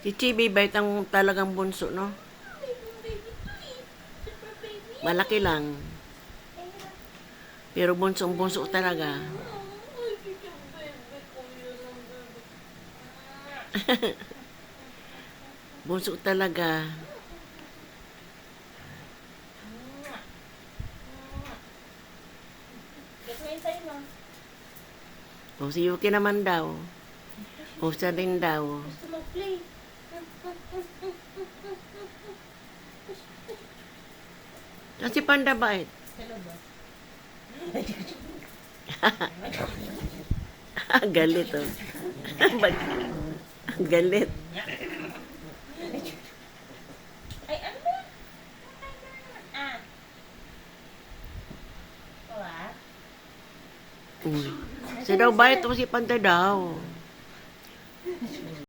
Si Chibi bait ang talagang bunso, no? Malaki lang. Pero bunsong-bunso talaga. Bunso talaga. O, si Yuki naman daw. O, siya rin daw. Gusto mag-play. Kasi Panda bait. Hello ba? Galit, oh. Galit. Ay, ano ba? Ah. Wala? Siya daw bait o si Panda daw.